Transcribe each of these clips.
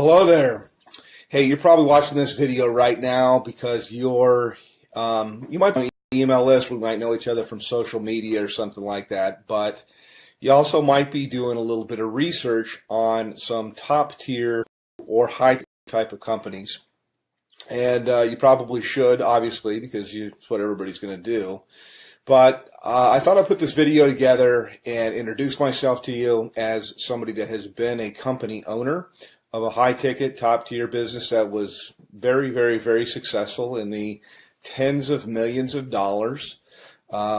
Hello there. Hey, you're probably watching this video right now because you might be on an email list. We might know each other from social media or something like that. But you also might be doing a little bit of research on some top tier or high type of companies. And you probably should, obviously, because it's what everybody's going to do. But I thought I'd put this video together and introduce myself to you as somebody that has been a company owner of a high-ticket, top-tier business that was very, very, very successful in the tens of millions of dollars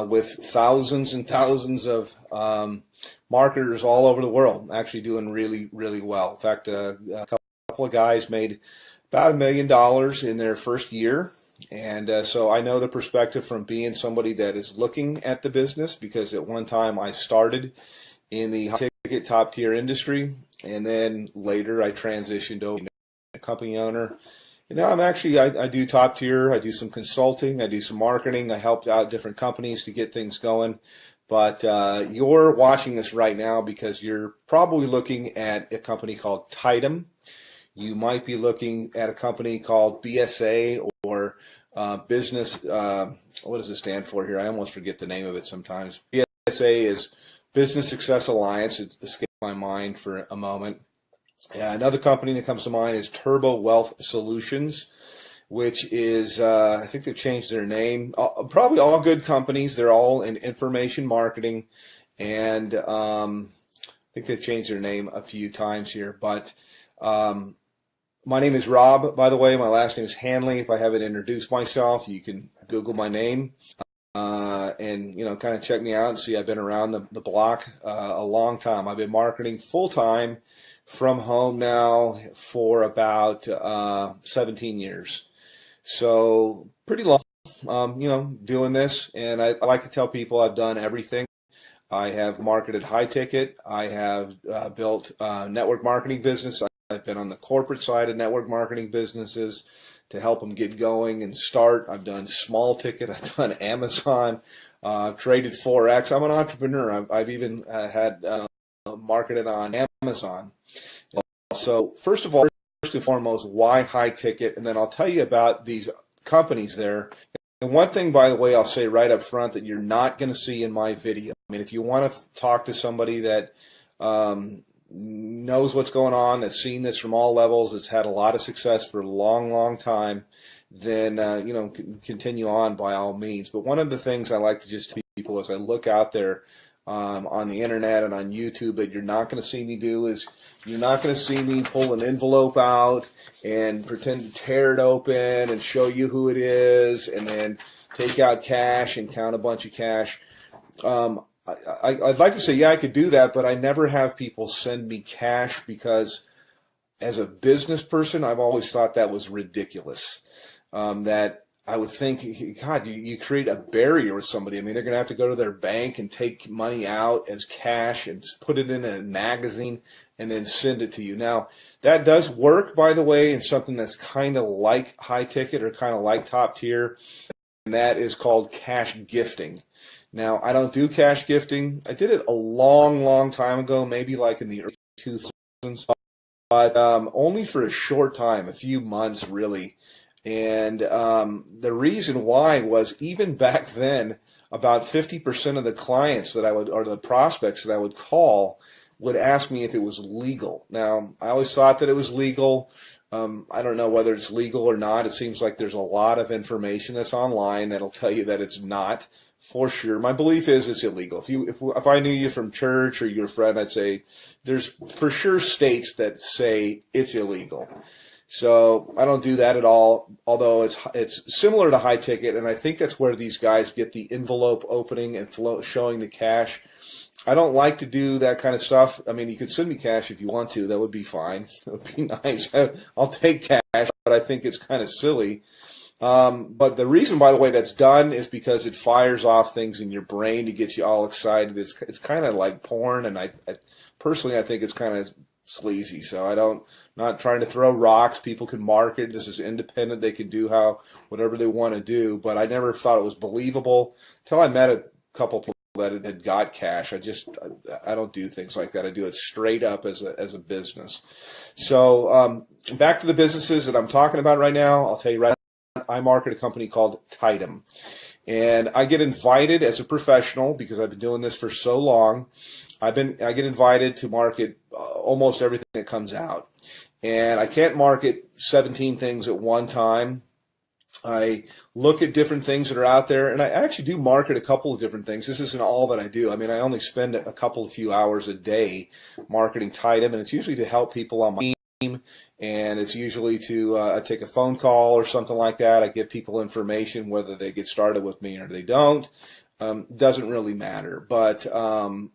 with thousands and thousands of marketers all over the world, actually doing really, really well. In fact, a couple of guys made about $1 million in their first year. And so I know the perspective from being somebody that is looking at the business, because at one time I started in the high-ticket, top-tier industry, and then later I transitioned over to a company owner. And now I do top tier, I do some consulting, I do some marketing, I helped out different companies to get things going. But you're watching this right now because you're probably looking at a company called Tidem. You might be looking at a company called BSA or business, what does it stand for here? I almost forget the name of it sometimes. BSA is Business Success Alliance. It escaped my mind for a moment. Another company that comes to mind is Turbo Wealth Solutions, which is, I think they've changed their name. Probably all good companies. They're all in information marketing. And I think they've changed their name a few times here. But my name is Rob, by the way. My last name is Hanley. If I haven't introduced myself, you can Google my name. And kind of check me out and see I've been around the block a long time. I've been marketing full-time from home now for about 17 years. So pretty long, doing this. And I like to tell people I've done everything. I have marketed high ticket. I have built network marketing business. I've been on the corporate side of network marketing businesses to help them get going and start. I've done small ticket. I've done Amazon. Traded Forex. I'm an entrepreneur. I've even had marketed on Amazon. So first of all, first and foremost, why high ticket? And then I'll tell you about these companies there. And one thing, by the way, I'll say right up front that you're not going to see in my video. I mean, if you want to talk to somebody that knows what's going on, that's seen this from all levels, that's had a lot of success for a long, long time, then, continue on by all means. But one of the things I like to just tell people as I look out there on the internet and on YouTube that you're not going to see me do is you're not going to see me pull an envelope out and pretend to tear it open and show you who it is and then take out cash and count a bunch of cash. I'd like to say, yeah, I could do that, but I never have people send me cash because as a business person, I've always thought that was ridiculous. That I would think, God, you create a barrier with somebody. I mean, they're going to have to go to their bank and take money out as cash and put it in a magazine and then send it to you. Now, that does work, by the way, in something that's kind of like high ticket or kind of like top tier, and that is called cash gifting. Now, I don't do cash gifting. I did it a long, long time ago, maybe like in the early 2000s, but only for a short time, a few months really. And the reason why was even back then, about 50% of the clients that I would, or the prospects that I would call, would ask me if it was legal. Now, I always thought that it was legal. I don't know whether it's legal or not. It seems like there's a lot of information that's online that'll tell you that it's not. For sure. My belief is it's illegal. If I knew you from church or you're a friend, I'd say there's for sure states that say it's illegal. So I don't do that at all, although it's similar to high ticket, and I think that's where these guys get the envelope opening and showing the cash. I don't like to do that kind of stuff. I mean, you could send me cash if you want to. That would be fine. That would be nice. I'll take cash, but I think it's kind of silly. But the reason, by the way, that's done is because it fires off things in your brain to get you all excited. It's kind of like porn, and I personally, I think it's kind of sleazy. So not trying to throw rocks. People can market. This is independent. They can do whatever they want to do. But I never thought it was believable until I met a couple that it had got cash. I don't do things like that. I do it straight up as a business. So back to the businesses that I'm talking about right now. I'll tell you right now, I market a company called Tidem. And I get invited as a professional, because I've been doing this for so long. I get invited to market almost everything that comes out. And I can't market 17 things at one time. I look at different things that are out there, and I actually do market a couple of different things. This isn't all that I do. I mean, I only spend a few hours a day marketing Tidem, and it's usually to help people on my team, and it's usually to I take a phone call or something like that. I give people information, whether they get started with me or they don't. Doesn't really matter, but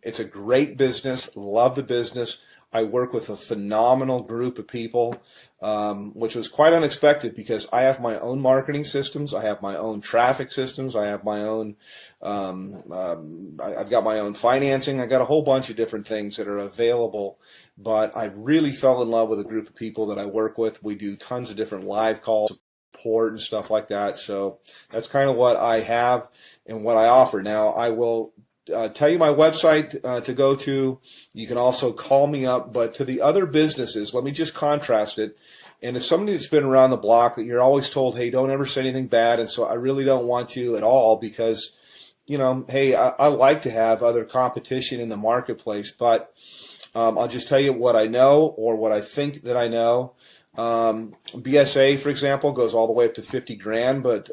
it's a great business. Love the business. I work with a phenomenal group of people, which was quite unexpected, because I have my own marketing systems. I have my own traffic systems. I have my own, I've got my own financing. I got a whole bunch of different things that are available, but I really fell in love with a group of people that I work with. We do tons of different live calls, support and stuff like that. So that's kind of what I have and what I offer. Now, I will tell you my website to go to. You can also call me up. But to the other businesses, let me just contrast it. And as somebody that's been around the block, you're always told, hey, don't ever say anything bad. And so I really don't want to at all, because, you know, hey, I like to have other competition in the marketplace. But I'll just tell you what I know, or what I think that I know. BSA, for example, goes all the way up to 50 grand, but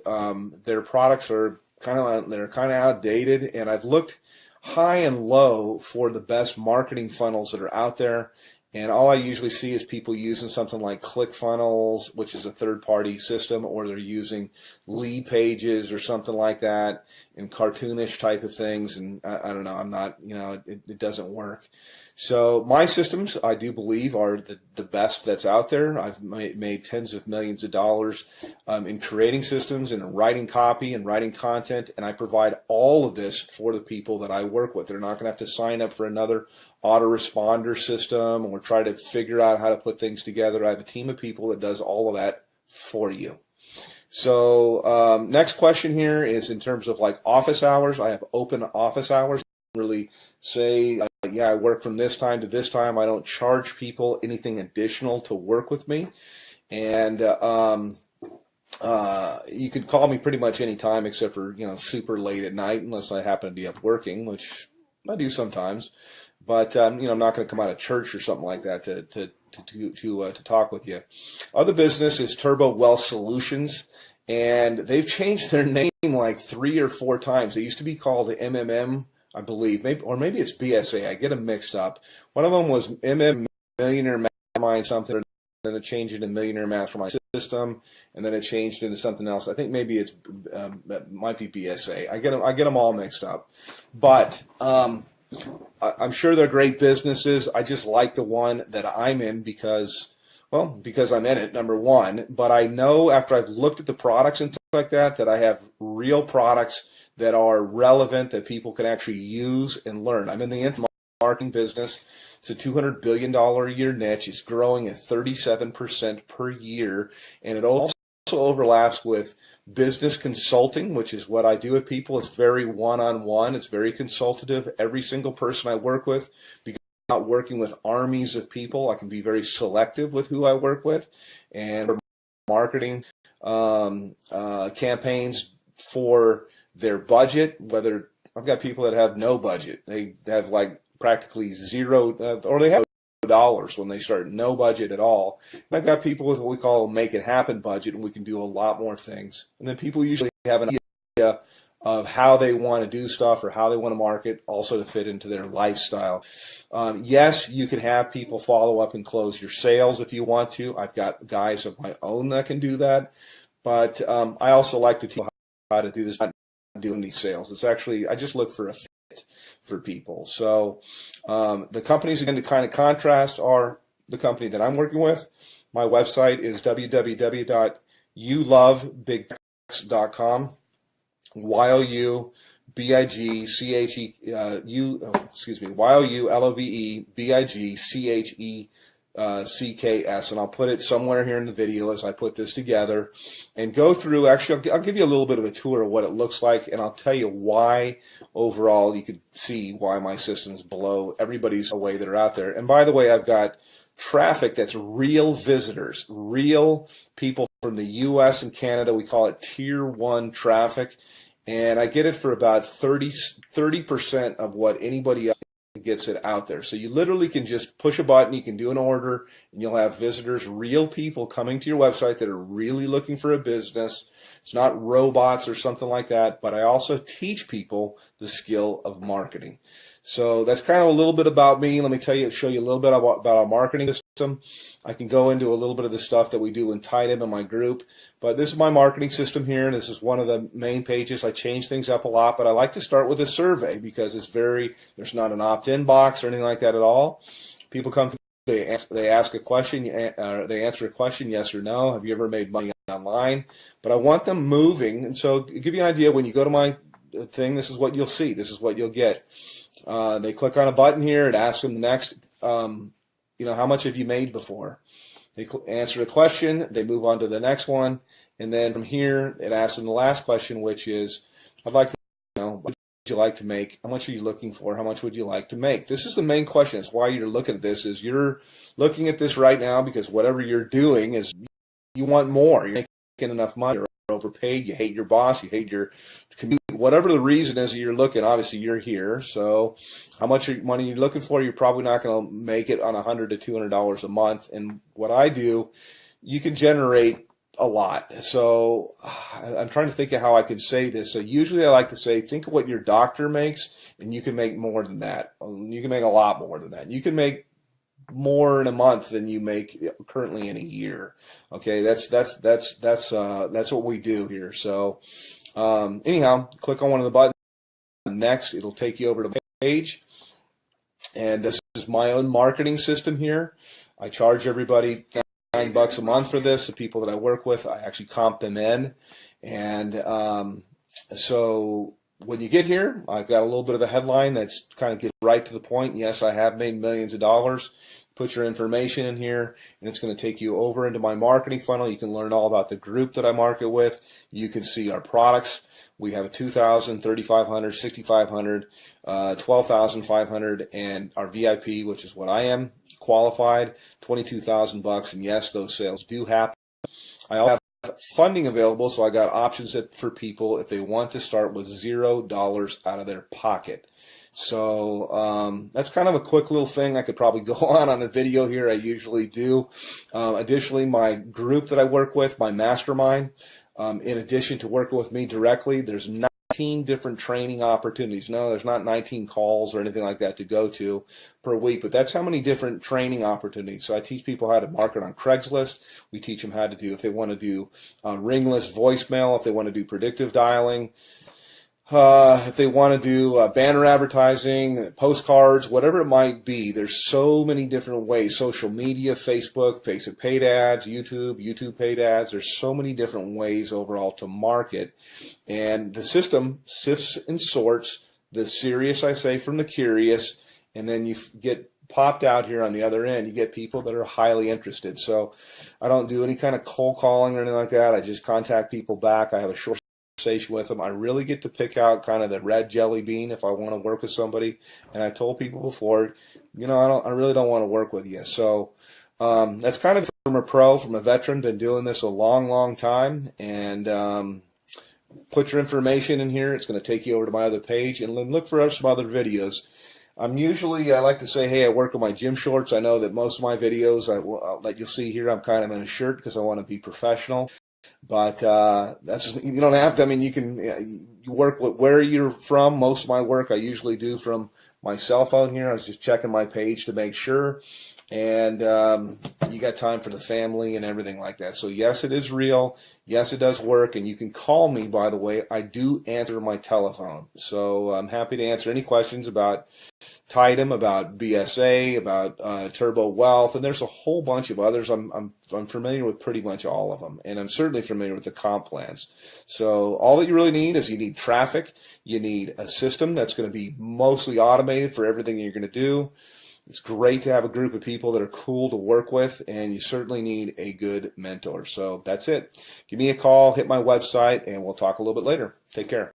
their products are kind of outdated, and I've looked high and low for the best marketing funnels that are out there, and all I usually see is people using something like ClickFunnels, which is a third-party system, or they're using lead pages or something like that, and cartoonish type of things, and I don't know, I'm not, you know, it doesn't work. So my systems, I do believe, are the best that's out there. I've made tens of millions of dollars in creating systems and writing copy and writing content, and I provide all of this for the people that I work with. They're not going to have to sign up for another autoresponder system or try to figure out how to put things together. I have a team of people that does all of that for you. So next question here is in terms of like office hours. I have open office hours. Really say, yeah, I work from this time to this time. I don't charge people anything additional to work with me. And you can call me pretty much any time except for, you know, super late at night, unless I happen to be up working, which I do sometimes. But, you know, I'm not going to come out of church or something like that to talk with you. Other business is Turbo Wealth Solutions, and they've changed their name like 3 or 4 times. They used to be called the MMM, I believe, maybe it's BSA. I get them mixed up. One of them was Millionaire Mastermind something, and then it changed into Millionaire Mastermind System, and then it changed into something else. I think maybe it might be BSA. I get them all mixed up, but I'm sure they're great businesses. I just like the one that I'm in because I'm in it, number one. But I know after I've looked at the products and stuff like that, that I have real products that are relevant, that people can actually use and learn. I'm in the internet marketing business. It's a $200 billion a year niche. It's growing at 37% per year. And it also overlaps with business consulting, which is what I do with people. It's very one-on-one. It's very consultative. Every single person I work with, because I'm not working with armies of people, I can be very selective with who I work with. And marketing campaigns for their budget, whether I've got people that have no budget. They have like practically zero, or they have dollars when they start, no budget at all. And I've got people with what we call a make it happen budget, and we can do a lot more things. And then people usually have an idea of how they want to do stuff or how they want to market, also to fit into their lifestyle. Yes, you can have people follow up and close your sales if you want to. I've got guys of my own that can do that. But I also like to teach how to do this. I'm not doing these sales. It's actually, I just look for a fit for people. So the companies, again, to kind of contrast, are the company that I'm working with. My website is www.youlovebigbucks.com. YOULOVEBIGCHE CKS, and I'll put it somewhere here in the video as I put this together and go through. Actually, I'll give you a little bit of a tour of what it looks like, and I'll tell you why overall you can see why my systems blow everybody's away that are out there. And by the way, I've got traffic that's real visitors, real people from the US and Canada. We call it tier 1 traffic, and I get it for about 30% of what anybody else gets it out there. So you literally can just push a button, you can do an order, and you'll have visitors, real people coming to your website that are really looking for a business. It's not robots or something like that, but I also teach people the skill of marketing. So that's kind of a little bit about me. Let me show you a little bit about our marketing system. I can go into a little bit of the stuff that we do in Tidem in my group, but this is my marketing system here, and this is one of the main pages. I change things up a lot, but I like to start with a survey because there's not an opt-in box or anything like that at all. People come, they ask a question, they answer a question, yes or no. Have you ever made money online? But I want them moving, and so to give you an idea, when you go to my thing, this is what you'll see. This is what you'll get. They click on a button here. It asks them the next, how much have you made before? They answer a question. They move on to the next one. And then from here, it asks them the last question, which is, I'd like to know, what would you like to make? How much are you looking for? How much would you like to make? This is the main question. It's why you're looking at this, is you're looking at this right now because whatever you're doing is you want more. You're making enough money. You're overpaid. You hate your boss. You hate your commute. Whatever the reason is that you're looking, obviously you're here. So how much money you're looking for, you're probably not going to make it on $100 to $200 a month. And what I do, you can generate a lot. So I'm trying to think of how I could say this. So usually I like to say, think of what your doctor makes, and you can make more than that. You can make a lot more than that. You can make more in a month than you make currently in a year. Okay, that's what we do here. So anyhow, click on one of the buttons. Next, it'll take you over to the page, and this is my own marketing system here. I charge everybody $9 a month for this. The people that I work with, I actually comp them in, and so when you get here, I've got a little bit of a headline that's kind of gets right to the point. Yes, I have made millions of dollars. Put your information in here, and it's going to take you over into my marketing funnel. You can learn all about the group that I market with. You can see our products. We have a 2,000, 3,500, 6,500, 12,500, and our VIP, which is what I am, qualified, $22,000. And yes, those sales do happen. I also have funding available, so I got options for people if they want to start with $0 out of their pocket. So that's kind of a quick little thing. I could probably go on a video here. I usually do. Additionally, my group that I work with, my mastermind, in addition to working with me directly, there's 19 different training opportunities. No, there's not 19 calls or anything like that to go to per week, but that's how many different training opportunities. So I teach people how to market on Craigslist. We teach them how to do, if they want to do ringless voicemail, if they want to do predictive dialing, if they want to do banner advertising, postcards, whatever it might be. There's so many different ways. Social media, Facebook paid ads, YouTube paid ads. There's so many different ways overall to market. And the system sifts and sorts the serious, I say, from the curious, and then you get popped out here on the other end. You get people that are highly interested. So I don't do any kind of cold calling or anything like that. I just contact people back. I have a short conversation with them. I really get to pick out kind of the red jelly bean if I want to work with somebody. And I told people before, I really don't want to work with you. So that's kind of from a veteran, been doing this a long, long time. And put your information in here. It's going to take you over to my other page, and then look for some other videos. I like to say, hey, I work with my gym shorts. I know that most of my videos that you'll see here, I'm kind of in a shirt because I want to be professional. But you don't have to. I mean, you work with where you're from. Most of my work I usually do from my cell phone here. I was just checking my page to make sure. And you got time for the family and everything like that. So yes, it is real. Yes, it does work. And you can call me, by the way. I do answer my telephone. So I'm happy to answer any questions about Tidem, about BSA, about Turbo Wealth, and there's a whole bunch of others. I'm familiar with pretty much all of them, and I'm certainly familiar with the comp plans. So all that you really need is you need traffic. You need a system that's going to be mostly automated for everything you're going to do. It's great to have a group of people that are cool to work with, and you certainly need a good mentor. So that's it. Give me a call, hit my website, and we'll talk a little bit later. Take care.